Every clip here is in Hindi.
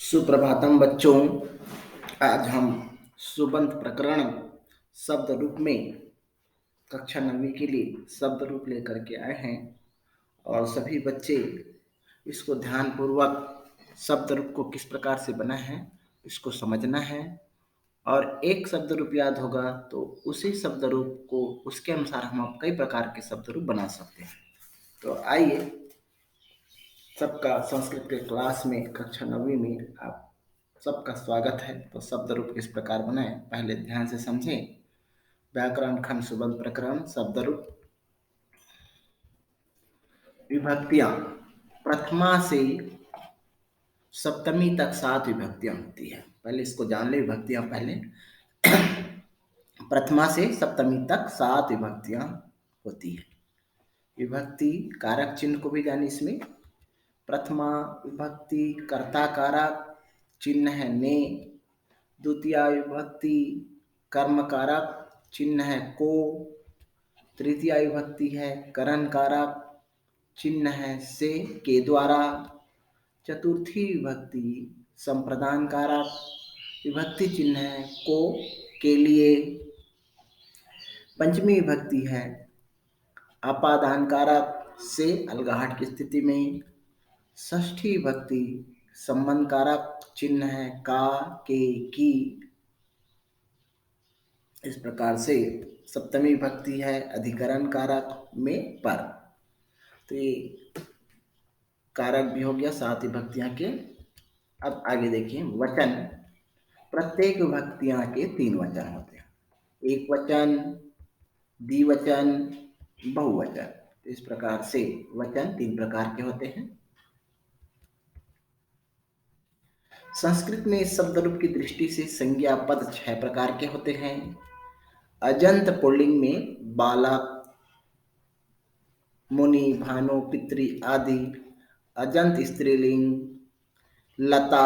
सुप्रभातम बच्चों। आज हम सुबंत प्रकरण शब्द रूप में कक्षा 9वीं के लिए शब्द रूप लेकर के आए हैं और सभी बच्चे इसको ध्यानपूर्वक शब्द रूप को किस प्रकार से बना है इसको समझना है और एक शब्द रूप याद होगा तो उसी शब्द रूप को उसके अनुसार हम कई प्रकार के शब्द रूप बना सकते हैं। तो आइए, सबका संस्कृत के क्लास में कक्षा 9वीं में आप सबका स्वागत है। तो शब्द रूप किस प्रकार बनाएं पहले ध्यान से समझें। व्याकरण खंड सुबंत प्रकरण शब्द रूप। विभक्तियां प्रथमा से सप्तमी तक 7 विभक्तियां होती है। पहले इसको जान ले, विभक्तियां पहले प्रथमा से सप्तमी तक 7 विभक्तियां होती है। विभक्ति कारक चिन्ह को भी जाने इसमें। प्रथमा विभक्ति कर्ता कारक चिन्ह है ने। द्वितीय विभक्ति कर्म कारक चिन्ह है को। तृतीय विभक्ति है करण कारक चिन्ह है से के द्वारा। चतुर्थी विभक्ति संप्रदान कारक विभक्ति चिन्ह है को के लिए। पंचमी विभक्ति है अपादान कारक से अलगाहट की स्थिति में। षष्ठी विभक्ति संबंध कारक चिन्ह है का के की। इस प्रकार से सप्तमी विभक्ति है अधिकरण कारक में पर। तो ये कारक भी हो गया 7 विभक्तियां के। अब आगे देखिए, वचन प्रत्येक विभक्तियां के 3 वचन होते हैं। एक वचन, द्विवचन, बहुवचन। इस प्रकार से वचन 3 प्रकार के होते हैं। संस्कृत में शब्द रूप की दृष्टि से संज्ञा पद 6 प्रकार के होते हैं। अजंत पुल्लिंग में बालक, मुनि, भानु, पितृ आदि। अजंत स्त्रीलिंग लता,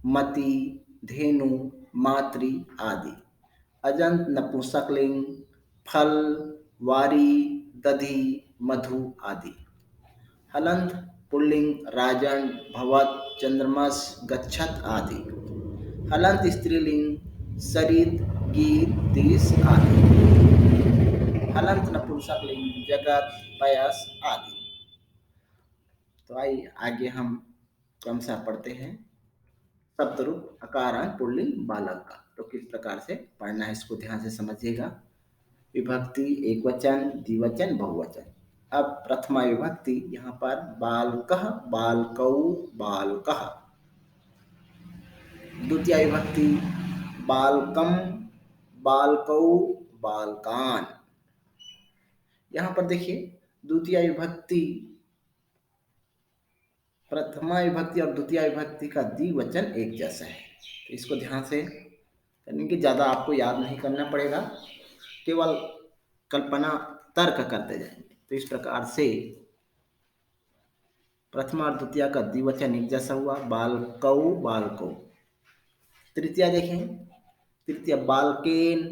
मति, धेनु, मातृ आदि। अजंत नपुंसकलिंग फल, वारी, दधि, मधु आदि। हलंत पुल्लिंग राजन, भवत, चंद्रमस, गच्छत आदि। हलंत स्त्रीलिंग सरित, गीत, दिश आदि। हलंत नपुंसकलिंग जगत, पयस आदि। तो आइए आगे हम क्रमशः पढ़ते हैं। शब्द रूप अकारांत पुल्लिंग बालक का तो किस प्रकार से पढ़ना है इसको ध्यान से समझिएगा। विभक्ति एक वचन, द्विवचन, बहुवचन। अब प्रथमा विभक्ति यहाँ पर बालकः, बालकौ, बालकः। द्वितीय विभक्ति बालकम, बालकौ, बालकान। यहाँ पर देखिए, द्वितीय विभक्ति प्रथमा विभक्ति और द्वितीय विभक्ति का द्विवचन एक जैसा है। तो इसको ध्यान से करने की, ज़्यादा आपको याद नहीं करना पड़ेगा, केवल कल्पना तर्क करते जाएंगे। तो इस प्रकार से प्रथमा और द्वितीय का द्विवचन एक जैसा हुआ, बालकौ, बालकौ। तृतीय देखें, तृतीय बालकेन,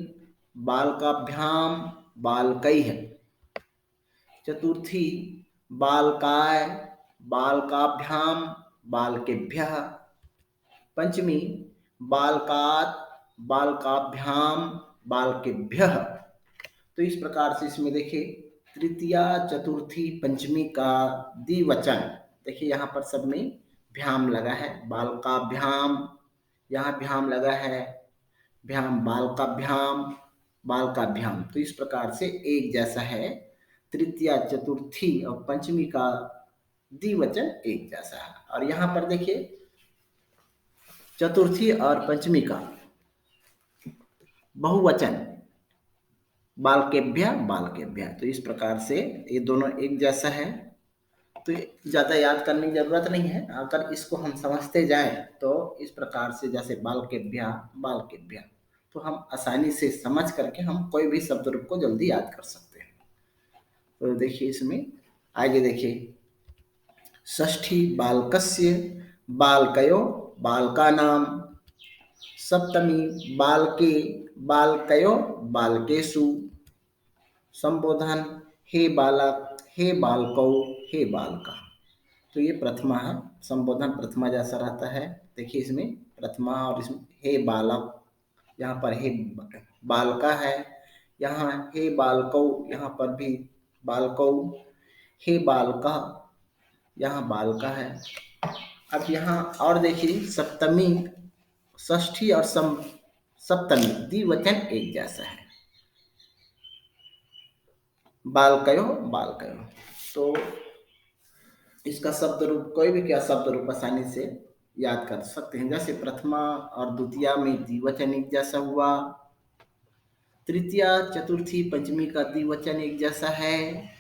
बालकाभ्याम, बालकैः। चतुर्थी बालकाय, बालकाभ्याम, बालकेभ्यः। पंचमी बालकात्, बालकाभ्याम, बालकेभ्यः। तो इस प्रकार से इसमें देखिए तृतीया, चतुर्थी, पंचमी का द्विवचन देखिए यहाँ पर सब में भ्याम लगा है। बालकाभ्याम, यहाँ भ्याम लगा है, भ्याम बालकाभ्याम, बालकाभ्याम। तो इस प्रकार से एक जैसा है। तृतीया, चतुर्थी और पंचमी का द्विवचन एक जैसा है। और यहाँ पर देखिए चतुर्थी और पंचमी का बहुवचन बालकेभ्य, बालकेभ्य। तो इस प्रकार से ये दोनों एक जैसा है। तो ज़्यादा याद करने की जरूरत नहीं है। अगर इसको हम समझते जाएं तो इस प्रकार से जैसे बालकेभ्य, बालकेभ्य, तो हम आसानी से समझ करके हम कोई भी शब्द रूप को जल्दी याद कर सकते हैं। तो देखिए इसमें आगे देखिए, षष्ठी बालकस्य, बालकयो, बालकानां। सप्तमी बालके, बालकयो, बालकेषु। संबोधन हे बालक, हे बालकौ, हे बालका। तो ये प्रथमा है, संबोधन प्रथमा जैसा रहता है। देखिए इसमें प्रथमा और इसमें हे बालक, यहाँ पर हे बालका है, यहाँ हे बालकौ, यहाँ पर भी बालकौ, हे बालका, यहाँ बालका है। अब यहाँ और देखिए सप्तमी, षष्ठी और सप्तमी द्विवचन एक जैसा है, बालकयो बालकयो। तो इसका शब्द रूप कोई भी क्या शब्द रूप आसानी से याद कर सकते हैं, जैसे प्रथमा और द्वितीया में द्विवचन एक जैसा हुआ, तृतीया चतुर्थी पंचमी का द्विवचन एक जैसा है,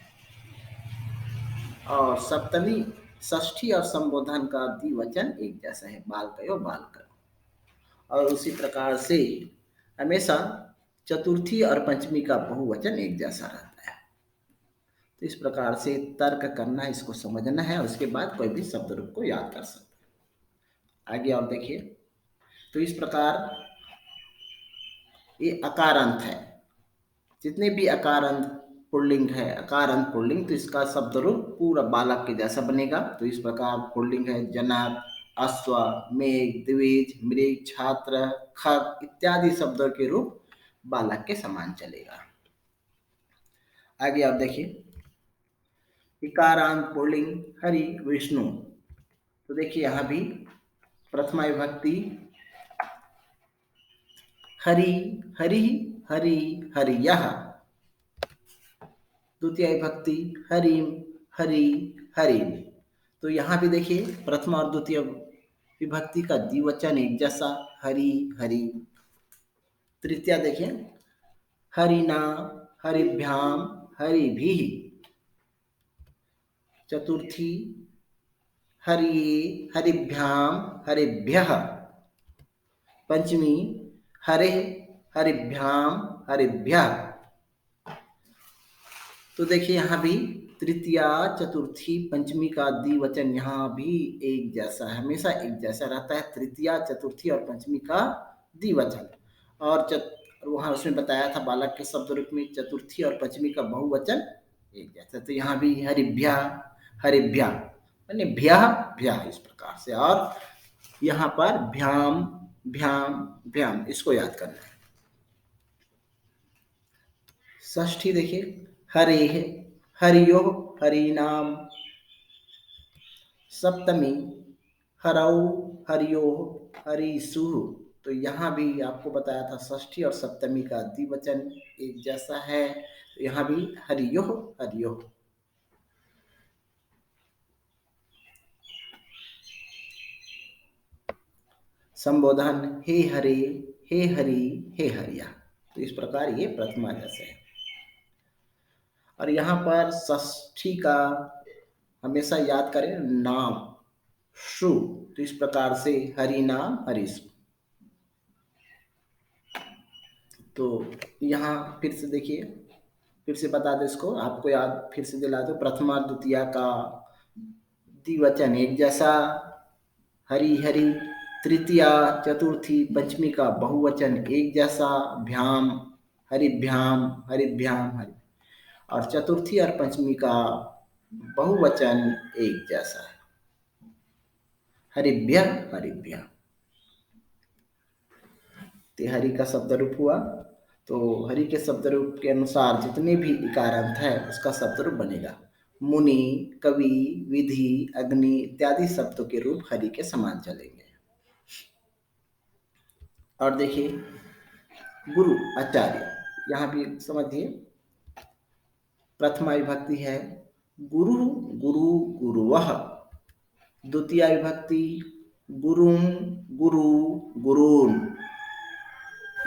और सप्तमी षष्ठी और संबोधन का द्विवचन एक जैसा है, बालकयो बालकयो। और उसी प्रकार से हमेशा चतुर्थी और पंचमी का बहुवचन एक जैसा रहता है। तो इस प्रकार से तर्क करना, इसको समझना है और उसके बाद कोई भी शब्द रूप को याद कर सकते हैं। आगे और देखिए, तो इस प्रकार ये अकारांत है, जितने भी अकारांत पुल्लिंग है, अकारांत पुल्लिंग, तो इसका शब्द रूप पूरा बालक के जैसा बनेगा। तो इस प्रकार पुल्लिंग है जनक, अश्व, मेघ, द्विज, मृग, छात्र, खग इत्यादि शब्दों के रूप बालक के समान चलेगा। आगे आप देखिए, इकारांत पुल्लिंग हरि विष्णु, तो देखिए यहाँ भी प्रथमा विभक्ति हरि हरि हरि हरियः, द्वितीय विभक्ति हरिम हरि हरिम। तो यहाँ भी देखिए प्रथमा और द्वितीय विभक्ति का द्विवचन एक जैसा, हरि हरि। तृतीया देखिए हरिना हरिभ्याम हरिभिः। चतुर्थी हरिये हरिभ्याम हरिभ्यः। पंचमी हरे हरिभ्याम हरिभ्यः। तो देखिए यहाँ भी तृतीया चतुर्थी पंचमी का द्विवचन यहाँ भी एक जैसा है, हमेशा एक जैसा रहता है, तृतीया चतुर्थी और पंचमी का द्विवचन। और वहाँ उसमें बताया था बालक के शब्द रूप में चतुर्थी और पंचमी का बहुवचन एक जैसा। तो यहाँ भी हरिभ्या हरिभ्या यानी भ्या भ्या इस प्रकार से, और यहाँ पर भ्याम भ्याम भ्याम, इसको याद करना है। षष्ठी देखिए हरे हरियो हरिनाम। सप्तमी हरौ हरियो हरिषु। तो यहाँ भी आपको बताया था षष्ठी और सप्तमी का द्विवचन एक जैसा है, तो यहाँ भी हरियो हरियो। संबोधन हे हरे हे हरि हे हरिया। तो इस प्रकार ये प्रथमा जैसे है। और यहाँ पर षष्ठी का हमेशा याद करें नाम शु, तो इस प्रकार से हरि नाम हरिषु। तो यहाँ फिर से देखिए, फिर से बता दो इसको, आपको याद फिर से दिला दो, प्रथमा द्वितीया का द्विवचन एक जैसा हरि हरि, तृतीया चतुर्थी पंचमी का बहुवचन एक जैसा भ्याम हरिभ्याम हरिभ्याम हरि, और चतुर्थी और पंचमी का बहुवचन एक जैसा है, हरिभ्य हरिभ्य। तो हरि का शब्द रूप हुआ, तो हरि के शब्द रूप के अनुसार जितने भी इकारांत है उसका शब्द रूप बनेगा। मुनि, कवि, विधि, अग्नि इत्यादि शब्दों के रूप हरि के समान चलेंगे। और देखिए गुरु आचार्य, यहाँ भी समझिए प्रथमा विभक्ति है गुरु गुरु गुरुवः। द्वितीया विभक्ति गुरुम गुरु गुरून्।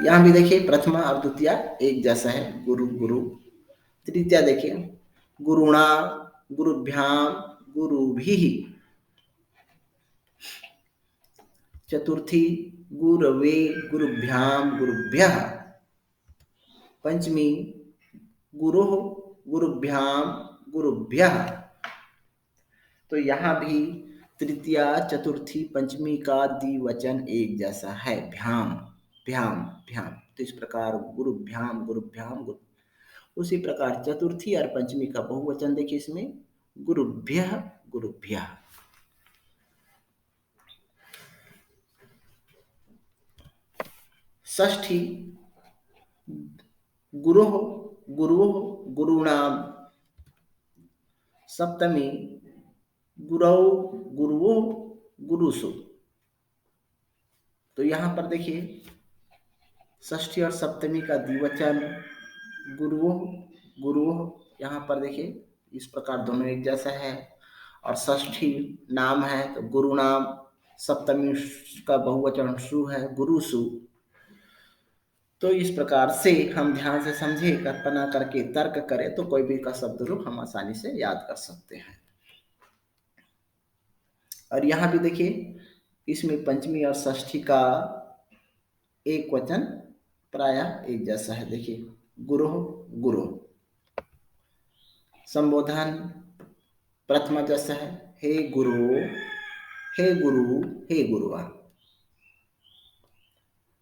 यहाँ भी देखिए प्रथमा और द्वितीया एक जैसा है, गुरु गुरु। तृतीया देखिए गुरुणा गुरुभ्याम गुरुभिः। चतुर्थी गुरवे गुरुभ्याम गुरुभ्यः। पंचमी गुरुः गुरुभ्याम गुरुभ्यः। तो यहाँ भी तृतीया चतुर्थी पंचमी का द्विवचन एक जैसा है, भ्याम भ्याम भ्याम। तो इस प्रकार गुरुभ्याम गुरुभ्याम गुरु। उसी प्रकार चतुर्थी और पंचमी का बहुवचन देखिए इसमें गुरुभ्यः गुरुभ्यः। षष्ठी गुरुः गुरुः गुरूणाम, सप्तमी गुरौ गुरुवो गुरुसु। तो यहाँ पर देखिए षष्ठी और सप्तमी का द्विवचन गुरुवो गुरुवो, यहाँ पर देखिए इस प्रकार दोनों एक जैसा है। और षष्ठी नाम है तो गुरु नाम, सप्तमी का बहुवचन सु है गुरुसु। तो इस प्रकार से हम ध्यान से समझे, कल्पना करके तर्क करें तो कोई भी का शब्द रूप हम आसानी से याद कर सकते हैं। और यहाँ भी देखिए इसमें पंचमी और षष्ठी का एक वचन प्रायः एक जैसा है। देखिए गुरु गुरु, संबोधन प्रथमा जैसा है, हे गुरु हे गुरु हे गुरुआ।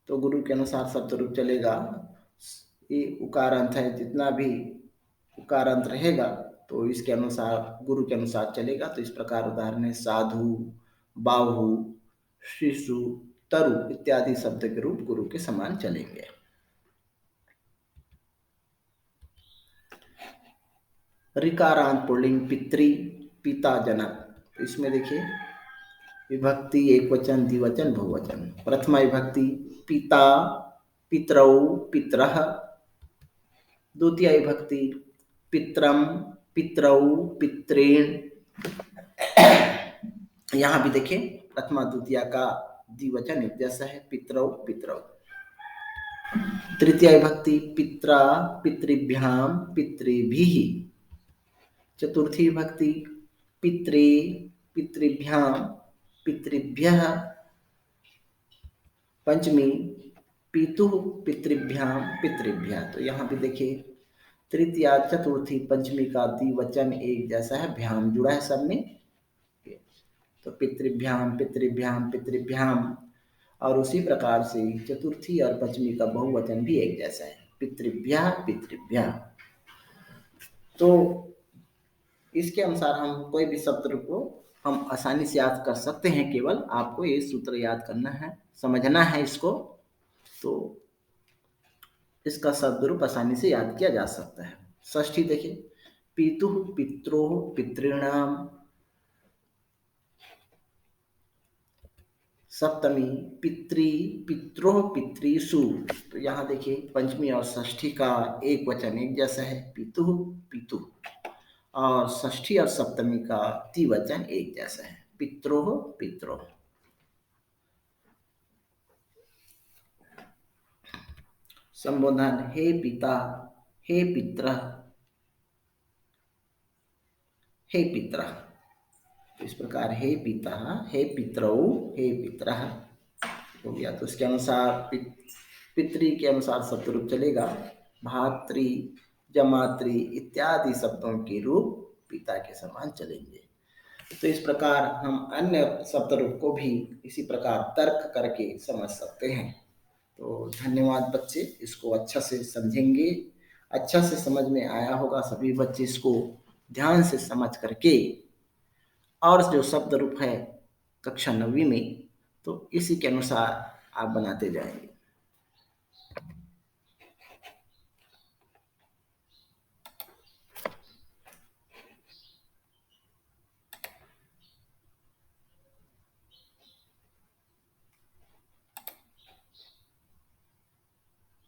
तो गुरु के अनुसार शब्द रूप चलेगा। ये उकारांत है, जितना भी उकारांत रहेगा तो इसके अनुसार गुरु के अनुसार चलेगा। तो इस प्रकार उदाहरण है साधु, बाहु, शिशु, तरु इत्यादि शब्द के रूप गुरु के समान चलेंगे। ऋकारांत पुल्लिंग पितृ पिता जनक। इसमें देखिए विभक्ति एक वचन द्विवचन बहुवचन। प्रथमा विभक्ति पिता पितरौ पितरः, द्वितीय विभक्ति पितरम पितरौ पितृण। यहाँ भी देखिए प्रथमा द्वितीय का द्विवचन एक जैसा है, पितरौ पितरौ। तृतीय विभक्ति पित्रा पितृभ्याम पितृभिः। चतुर्थी विभक्ति पितृ पितृभ्याम पितृभ्यः। पंचमी पितुः पितृभ्याम पितृभ्यः। तो यहाँ भी देखिए तृतीय चतुर्थी पंचमी का द्विवचन एक जैसा है, भ्याम जुड़ा है सब में। तो पितृभ्याम पितृभ्याम पितृभ्याम। और उसी प्रकार से चतुर्थी और पंचमी का बहुवचन भी एक जैसा है, पितृभ्यः पितृभ्यः। तो इसके अनुसार हम कोई भी शब्द को हम आसानी से याद कर सकते हैं। केवल आपको ये सूत्र याद करना है, समझना है इसको, तो इसका शब्द रूप आसानी से याद किया जा सकता है। षष्ठी देखिए पितुः पित्रोः पितॄणाम। सप्तमी पितृ पित्रोः पितृषु। तो यहाँ देखिए पंचमी और षष्ठी का एक वचन एक जैसा है, पितुः पितु। और षष्ठी और सप्तमी का द्विवचन एक जैसा है, पित्रोः पित्रोः। संबोधन हे पिता हे पितरः हे पितरः। तो इस प्रकार हे पिता हे पितरौ हे पितरः हो गया। तो इसके अनुसार पितृ के अनुसार शब्द रूप चलेगा, भातृ जमातृ इत्यादि शब्दों के रूप पिता के समान चलेंगे। तो इस प्रकार हम अन्य शब्द रूप को भी इसी प्रकार तर्क करके समझ सकते हैं। तो धन्यवाद बच्चे, इसको अच्छा से समझेंगे, अच्छा से समझ में आया होगा सभी बच्चे इसको ध्यान से समझ करके, और जो शब्द रूप है कक्षा 9वीं में तो इसी के अनुसार आप बनाते जाएंगे।